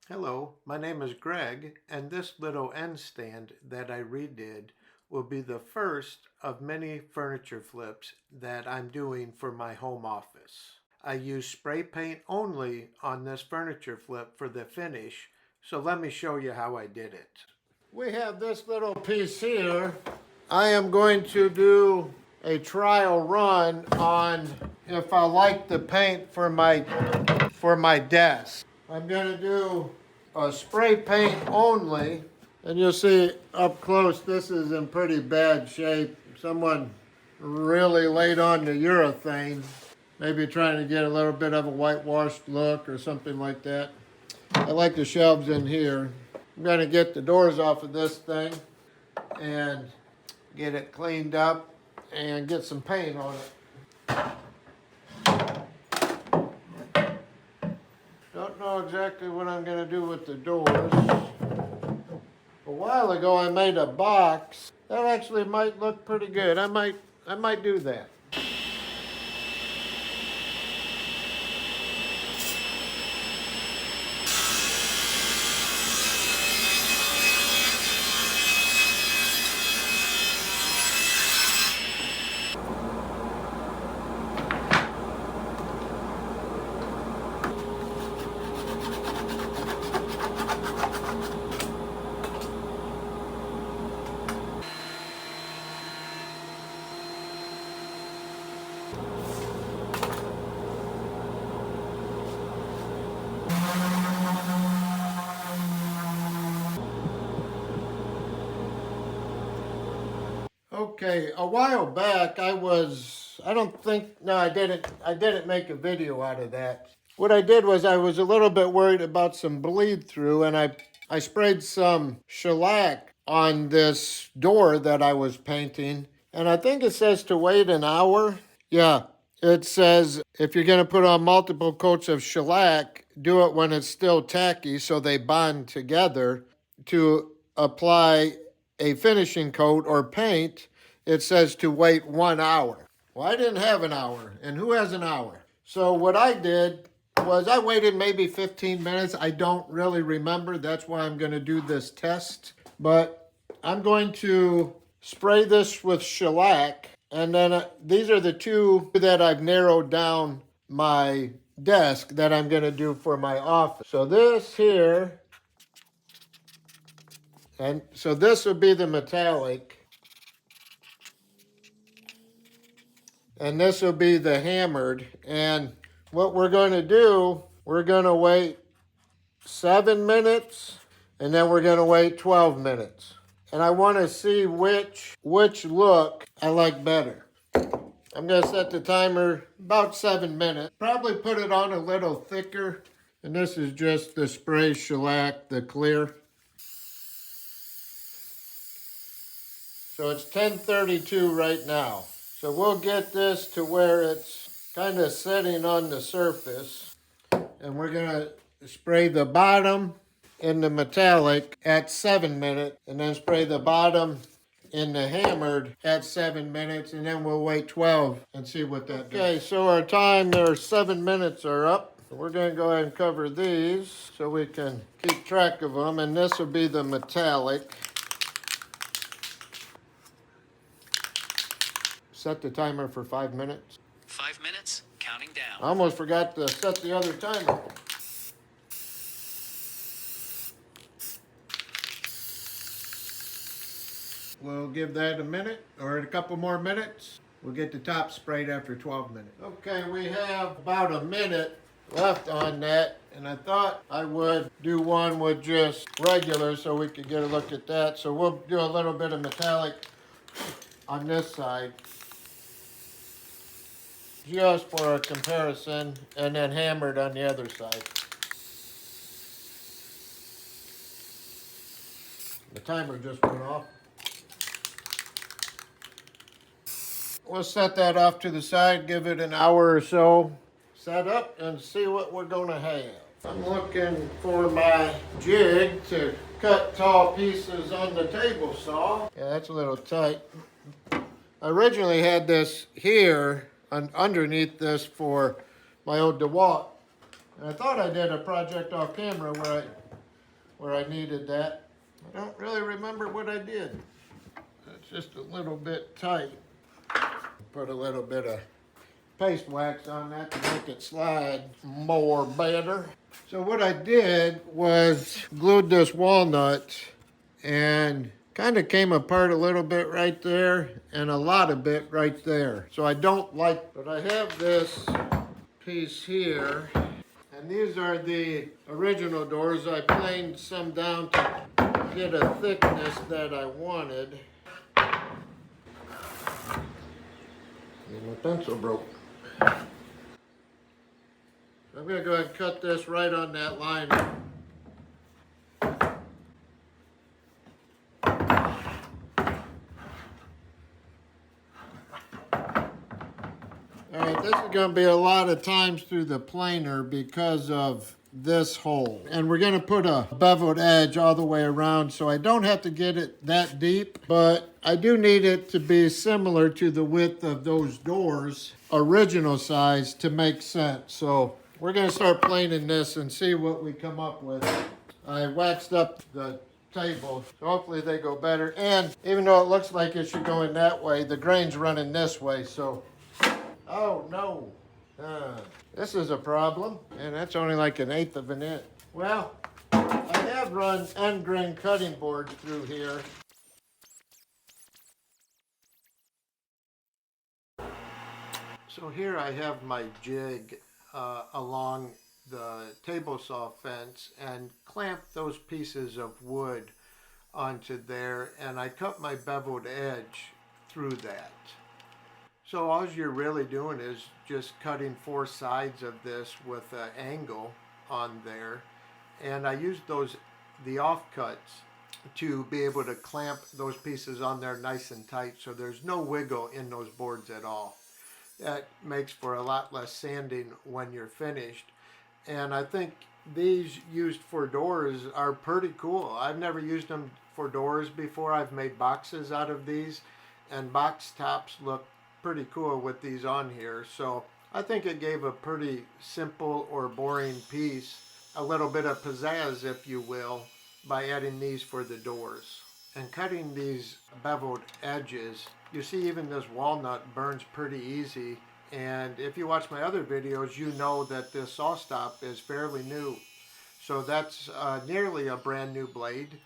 Hello, my name is Greg, and this little end stand that I redid will be the first of many furniture flips that I'm doing for my home office. I use spray paint only on this furniture flip for the finish, so let me show you how I did it. We have this little piece here. I am going to do a trial run on if I like the paint for my desk. I'm going to do a spray paint only, and you'll see up close this is in pretty bad shape. Someone really laid on the urethane, maybe trying to get a little bit of a whitewashed look or something like that. I like the shelves in here. I'm going to get the doors off of this thing and get it cleaned up and get some paint on it. Don't know exactly what I'm going to do with the doors. A while ago I made a box. That actually might look pretty good. I might do that. Okay, a while back I don't think, no, I didn't make a video out of that. What I did was I was a little bit worried about some bleed through, and I sprayed some shellac on this door that I was painting, and I think it says to wait an hour. Yeah, it says if you're going to put on multiple coats of shellac, do it when it's still tacky so they bond together. To apply a finishing coat or paint, it says to wait 1 hour. Well, I didn't have an hour, and who has an hour? So what I did was I waited maybe 15 minutes. I don't really remember. That's why I'm going to do this test. But I'm going to spray this with shellac, and then these are the two that I've narrowed down my desk that I'm going to do for my office. So this here, and so this would be the metallic, and this will be the hammered. And what we're going to do, we're going to wait 7 minutes, and then we're going to wait 12 minutes. And I want to see which look I like better. I'm going to set the timer about 7 minutes. Probably put it on a little thicker. And this is just the spray shellac, the clear. So it's 10:32 right now. So we'll get this to where it's kind of setting on the surface. And we're going to spray the bottom in the metallic at 7 minutes. And then spray the bottom in the hammered at 7 minutes. And then we'll wait 12 and see what that does. Okay, so our time, there 7 minutes are up. We're going to go ahead and cover these so we can keep track of them. And this will be the metallic. Set the timer for 5 minutes. 5 minutes, counting down. I almost forgot to set the other timer. We'll give that a minute or a couple more minutes. We'll get the top sprayed after 12 minutes. Okay, we have about a minute left on that, and I thought I would do one with just regular so we could get a look at that. So we'll do a little bit of metallic on this side, just for a comparison, and then hammered on the other side. The timer just went off. We'll set that off to the side, give it an hour or so, set up, and see what we're gonna have. I'm looking for my jig to cut tall pieces on the table saw. Yeah, that's a little tight. I originally had this here, underneath this for my old DeWalt. And I thought I did a project off camera where I where I needed that. I don't really remember what I did. It's just a little bit tight. Put a little bit of paste wax on that to make it slide more better. So what I did was glued this walnut and kind of came apart a little bit right there and a lot of bit right there. So I don't like, but I have this piece here, and these are the original doors. I planed some down to get a thickness that I wanted. And my pencil broke. I'm going to go ahead and cut this right on that line. Alright, this is going to be a lot of times through the planer because of this hole. And we're going to put a beveled edge all the way around, so I don't have to get it that deep, but I do need it to be similar to the width of those doors, original size, to make sense. So we're going to start planing this and see what we come up with. I waxed up the table, so hopefully they go better. And even though it looks like it should go in that way, the grain's running this way, so... Oh no, this is a problem, and that's only like 1/8 of an inch. Well, I have run end grain cutting boards through here. So here I have my jig along the table saw fence and clamped those pieces of wood onto there, and I cut my beveled edge through that. So all you're really doing is just cutting 4 sides of this with an angle on there. And I used the offcuts to be able to clamp those pieces on there nice and tight, so there's no wiggle in those boards at all. That makes for a lot less sanding when you're finished. And I think these used for doors are pretty cool. I've never used them for doors before. I've made boxes out of these, and box tops look pretty cool with these on here. So I think it gave a pretty simple or boring piece a little bit of pizzazz, if you will, by adding these for the doors. And cutting these beveled edges, you see even this walnut burns pretty easy. And if you watch my other videos, you know that this saw stop is fairly new. So that's nearly a brand new blade.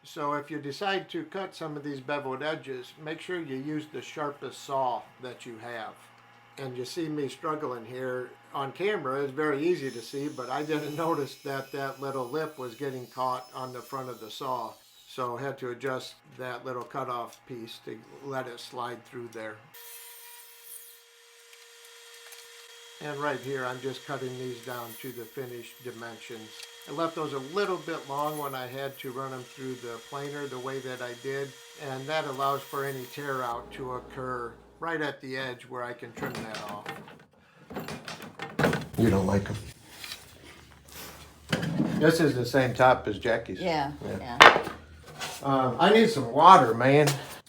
So if you decide to cut some of these beveled edges, make sure you use the sharpest saw that you have. And you see me struggling here on camera. It's very easy to see, but I didn't notice that that little lip was getting caught on the front of the saw. So I had to adjust that little cutoff piece to let it slide through there. And right here, I'm just cutting these down to the finished dimensions. I left those a little bit long when I had to run them through the planer the way that I did, and that allows for any tear out to occur right at the edge where I can trim that off. You don't like them? This is the same top as Jackie's. Yeah. I need some water, man.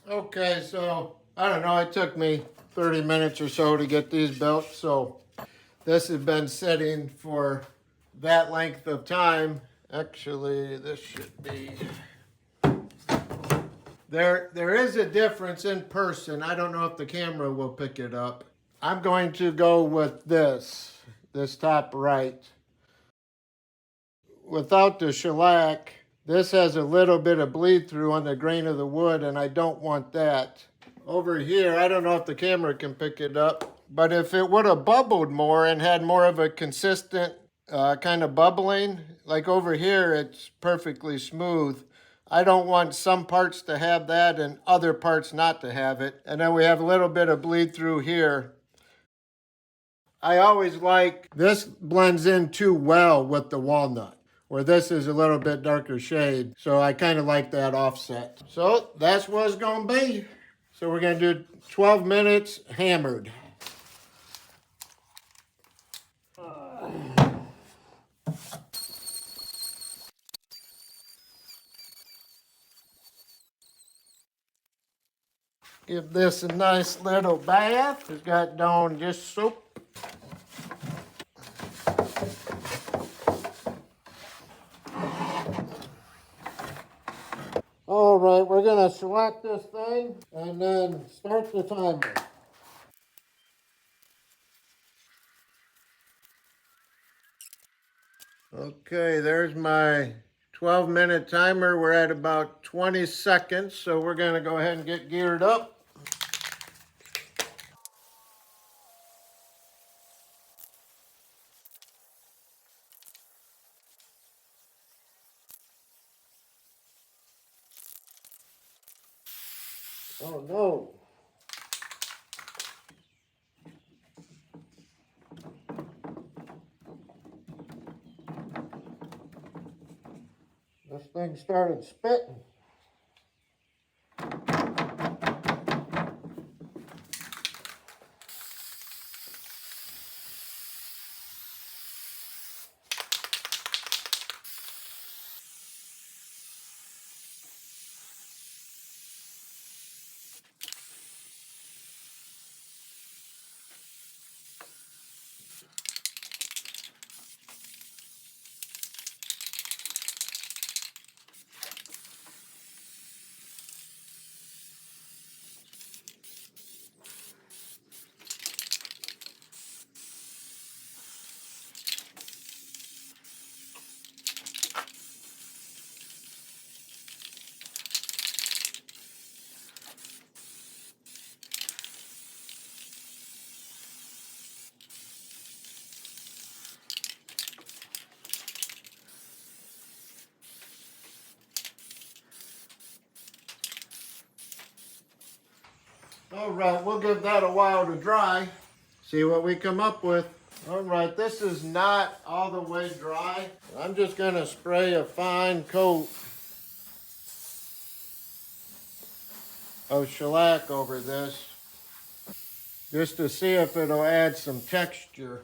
Okay, so I don't know, it took me 30 minutes or so to get these built, so this has been sitting for that length of time. Actually, this should be... There is a difference in person. I don't know if the camera will pick it up. I'm going to go with this top right. Without the shellac, this has a little bit of bleed through on the grain of the wood, and I don't want that. Over here, I don't know if the camera can pick it up, but if it would have bubbled more and had more of a consistent kind of bubbling, like over here, it's perfectly smooth. I don't want some parts to have that and other parts not to have it. And then we have a little bit of bleed through here. I always like, this blends in too well with the walnut, where this is a little bit darker shade. So I kind of like that offset. So that's what it's going to be. So we're going to do 12 minutes hammered. Give this a nice little bath. It's got down just soap. All right, we're gonna select this thing and then start the timer. Okay, there's my 12-minute timer. We're at about 20 seconds, so we're gonna go ahead and get geared up. Oh no. This thing started spitting. All right, we'll give that a while to dry. See what we come up with. All right, this is not all the way dry. I'm just gonna spray a fine coat of shellac over this just to see if it'll add some texture.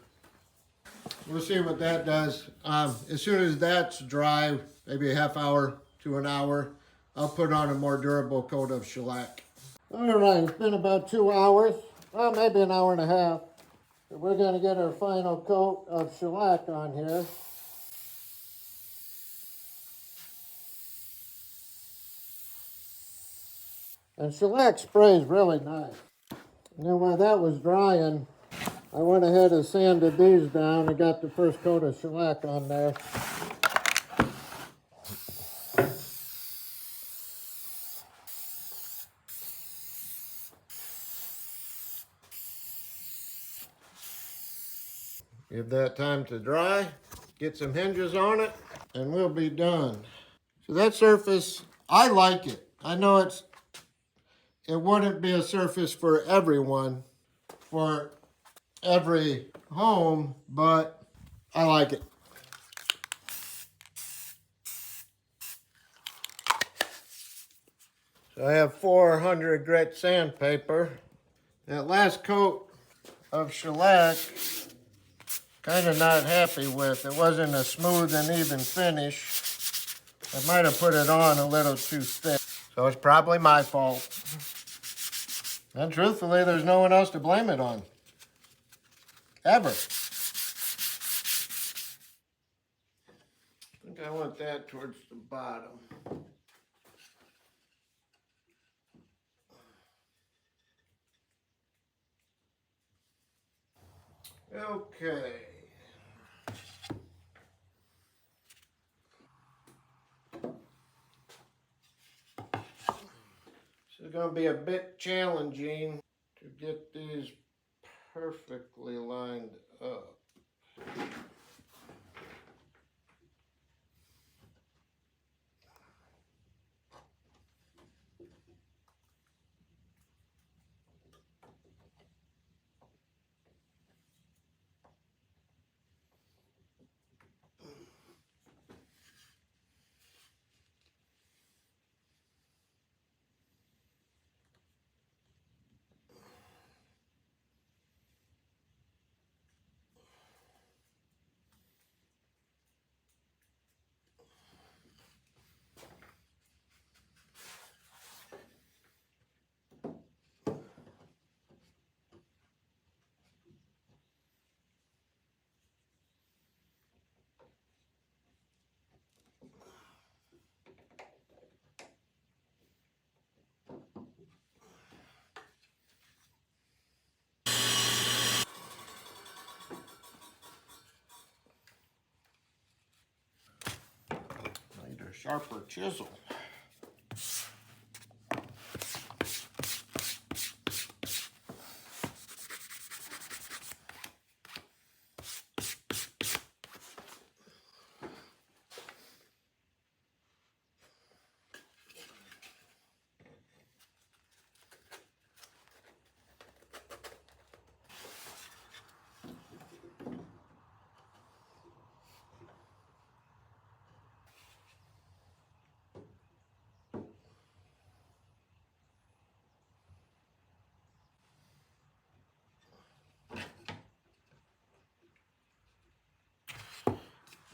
We'll see what that does. As soon as that's dry, maybe a half hour to an hour, I'll put on a more durable coat of shellac. All right, it's been about 2 hours, well, maybe an hour and a half. So we're gonna get our final coat of shellac on here. And shellac sprays really nice. And then while that was drying, I went ahead and sanded these down and got the first coat of shellac on there. Give that time to dry, get some hinges on it, and we'll be done. So that surface, I like it. I know it wouldn't be a surface for everyone, for every home, but I like it. So I have 400 grit sandpaper. That last coat of shellac, kind of not happy with. It wasn't a smooth and even finish. I might have put it on a little too thick. So it's probably my fault. And truthfully, there's no one else to blame it on. Ever. I think I want that towards the bottom. Okay. This is going to be a bit challenging to get these perfectly lined up. sharper chisel.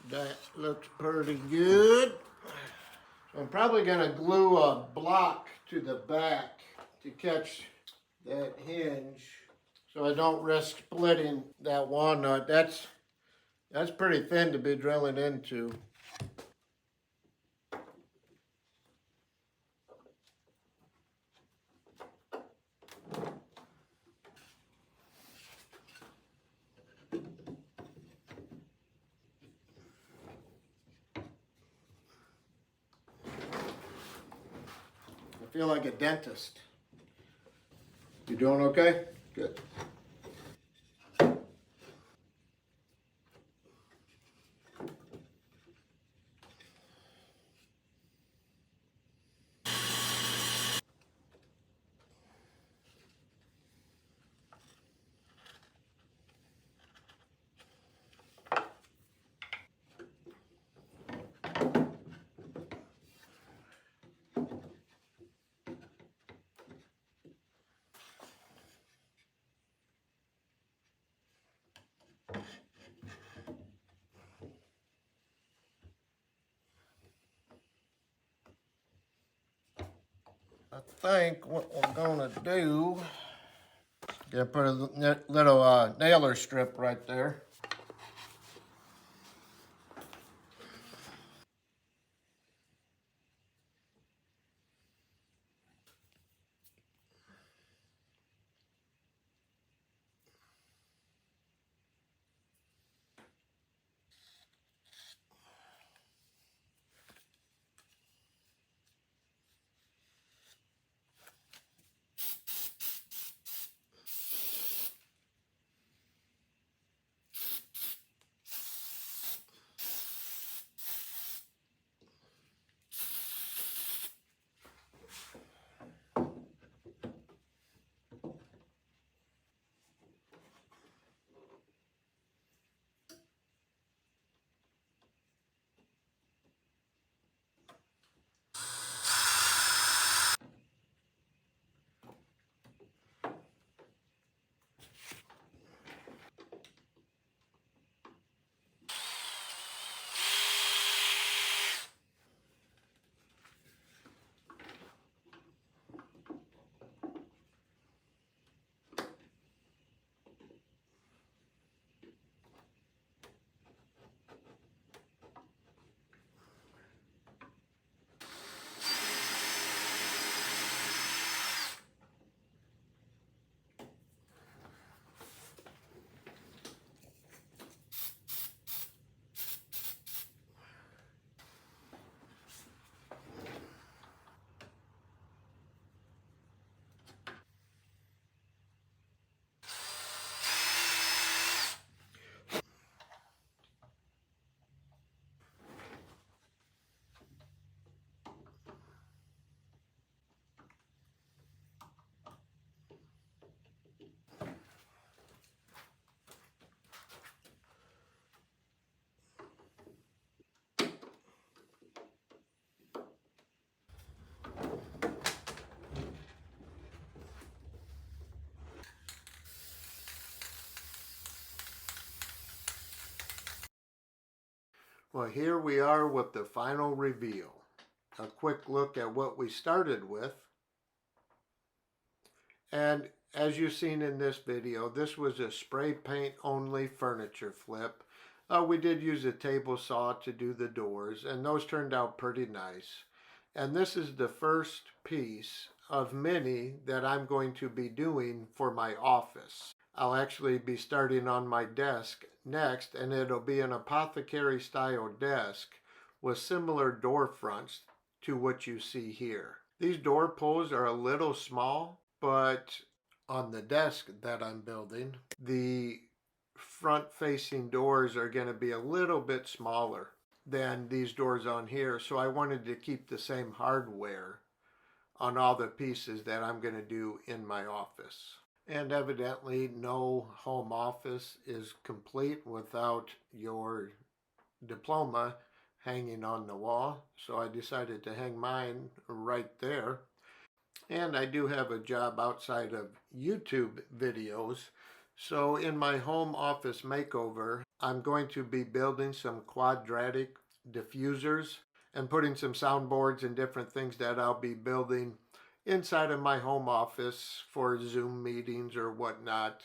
That looks pretty good. So I'm probably going to glue a block to the back to catch that hinge so I don't risk splitting that walnut. That's pretty thin to be drilling into. I feel like a dentist. You doing okay? Good. I think what we're gonna do, gonna put a little nailer strip right there. Well, here we are with the final reveal. A quick look at what we started with. And as you've seen in this video, this was a spray paint only furniture flip. We did use a table saw to do the doors, and those turned out pretty nice. And this is the first piece of many that I'm going to be doing for my office. I'll actually be starting on my desk next, and it'll be an apothecary style desk with similar door fronts to what you see here. These door pulls are a little small, but on the desk that I'm building, the front-facing doors are going to be a little bit smaller than these doors on here, so I wanted to keep the same hardware on all the pieces that I'm going to do in my office. And evidently no home office is complete without your diploma hanging on the wall, so I decided to hang mine right there. And I do have a job outside of YouTube videos. So in my home office makeover, I'm going to be building some quadratic diffusers and putting some soundboards and different things that I'll be building inside of my home office for Zoom meetings or whatnot.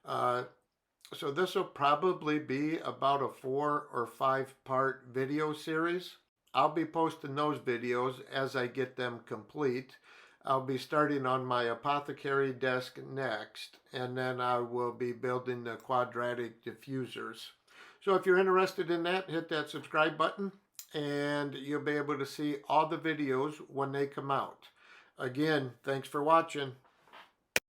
So this will probably be about a 4 or 5 part video series. I'll be posting those videos as I get them complete. I'll be starting on my apothecary desk next, and then I will be building the quadratic diffusers. So if you're interested in that, hit that subscribe button, and you'll be able to see all the videos when they come out. Again, thanks for watching.